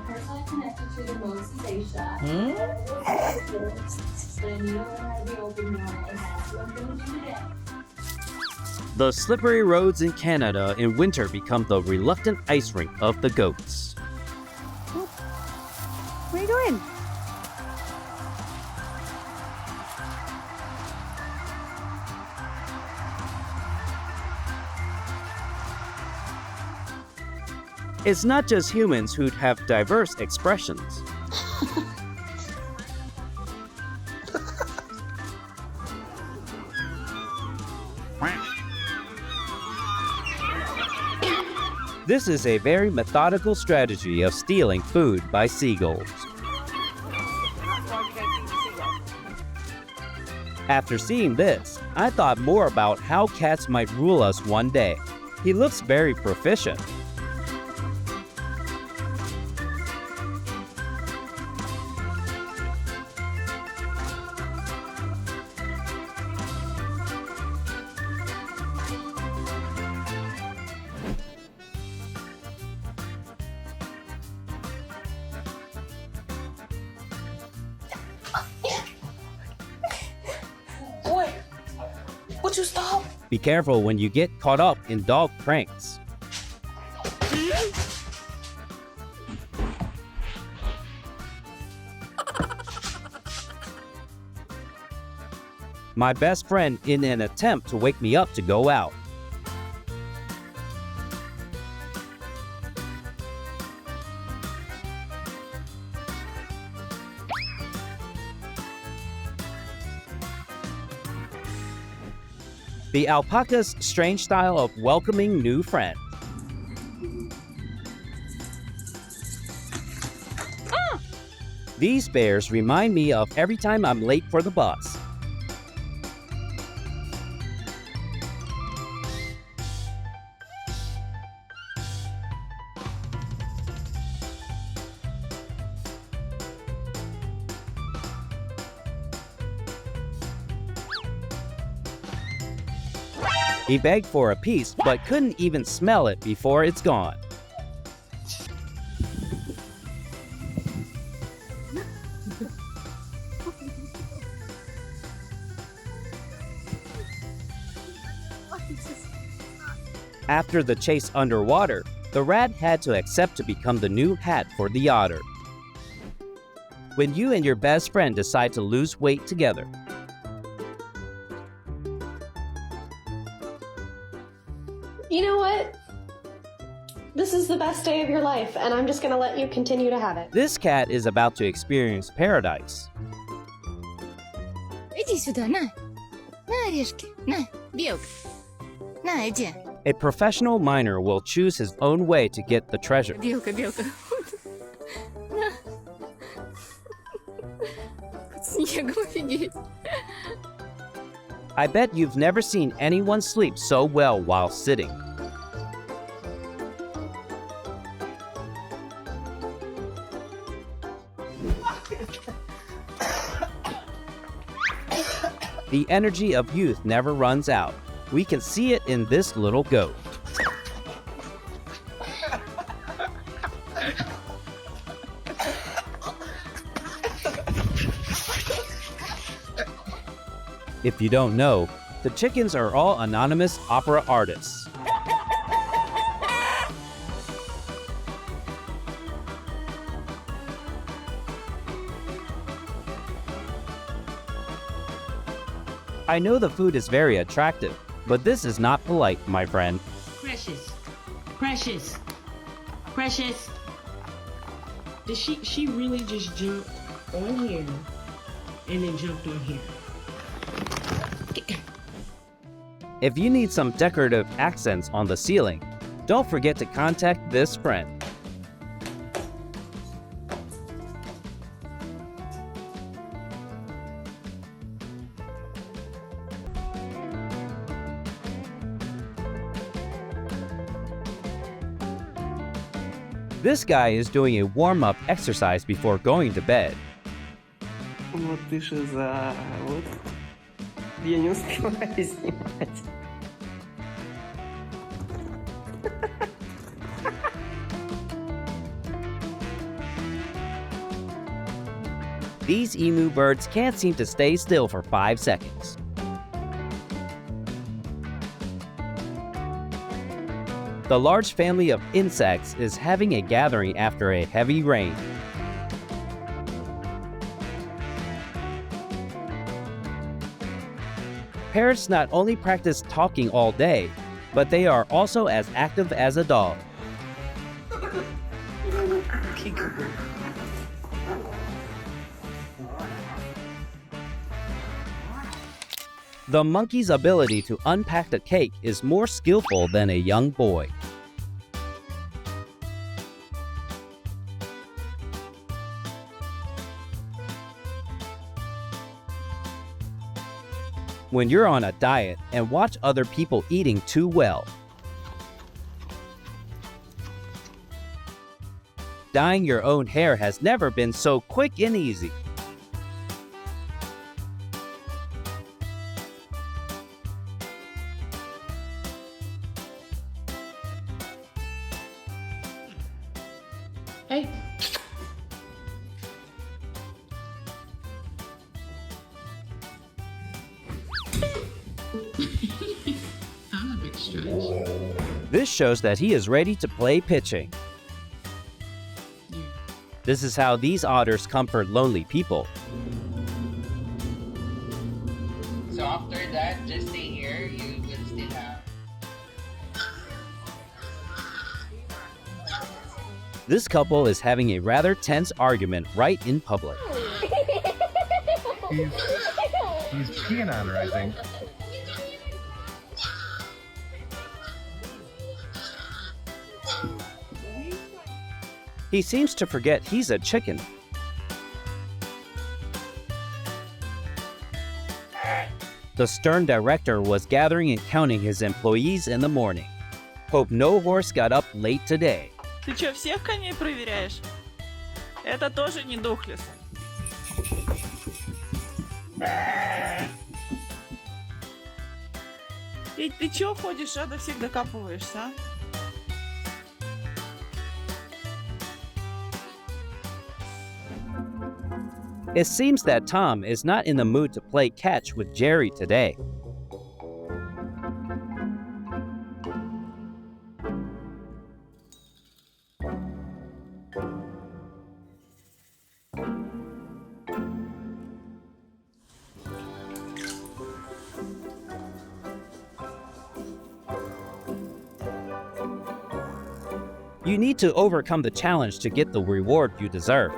Personally connected to the most is Asia. Hmm? But Anita had the open one, and that's what I'm going to do today. The slippery roads in Canada in winter become the reluctant ice rink of the goats. Where are you going? It's not just humans who'd have diverse expressions. This is a very methodical strategy of stealing food by seagulls. After seeing this, I thought more about how cats might rule us one day. He looks very proficient. Boy, would you stop? Be careful when you get caught up in dog pranks. My best friend in an attempt to wake me up to go out. The alpaca's strange style of welcoming new friends. These bears remind me of every time I'm late for the bus. He begged for a piece, but couldn't even smell it before it's gone. After the chase underwater, the rat had to accept to become the new hat for the otter. When you and your best friend decide to lose weight together, You know what? This is the best day of your life, and I'm just gonna let you continue to have it. this cat is about to experience paradise. Иди сюда, на. На, орешки. На, белка. На, иди. A professional miner will choose his own way to get the treasure. Белка, белка. На. Под снегом офигеть. I bet you've never seen anyone sleep so well while sitting. The energy of youth never runs out. We can see it in this little goat. If you don't know, the chickens are all anonymous opera artists. I know the food is very attractive, but this is not polite, my friend. Precious. Precious. Precious. Did she really just jump on here and then jumped on here? If you need some decorative accents on the ceiling, don't forget to contact this friend. This guy is doing a warm-up exercise before going to bed. Вот ты же за... Вот. Я не успеваю снимать. These emu birds can't seem to stay still for 5 seconds. The large family of insects is having a gathering after a heavy rain. Parrots not only practice talking all day, but they are also as active as a dog. The monkey's ability to unpack the cake is more skillful than a young boy. When you're on a diet and watch other people eating too well, dyeing your own hair has never been so quick and easy. Hey. I'm a big stretch. This shows that he is ready to play pitching. This is how these otters comfort lonely people. So after that, just stay here. You will still have. This couple is having a rather tense argument right in public. He's peeing on her, I think. He seems to forget he's a chicken. The stern director was gathering and counting his employees in the morning. Hope no horse got up late today. Ты чё, всех коней проверяешь? Это тоже не духлес. Ведь ты чё ходишь, а до всех докапываешься, а? It seems that Tom is not in the mood to play catch with Jerry today. You need to overcome the challenge to get the reward you deserve.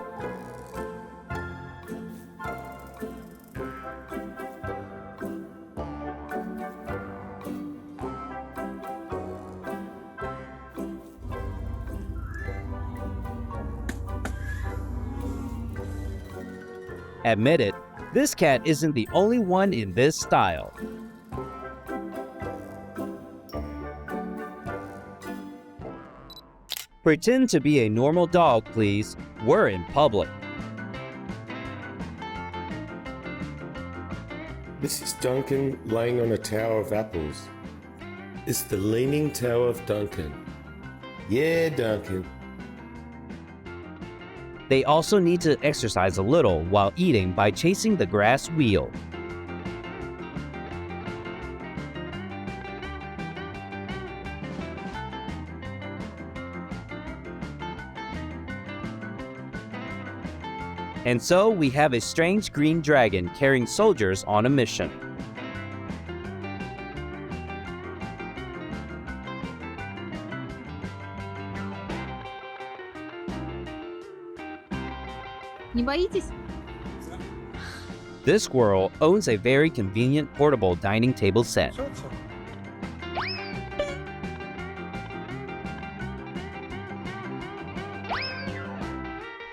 Admit it, this cat isn't the only one in this style. Pretend to be a normal dog, please. We're in public. This is Duncan laying on a tower of apples. It's the Leaning Tower of Duncan. Yeah, Duncan. They also need to exercise a little while eating by chasing the grass wheel. And so we have a strange green dragon carrying soldiers on a mission. Не боитесь? This squirrel owns a very convenient portable dining table set.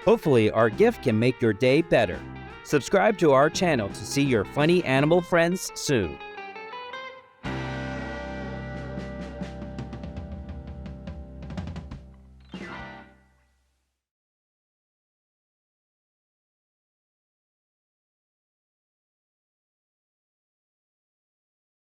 Hopefully, our gift can make your day better. Subscribe to our channel to see your funny animal friends soon.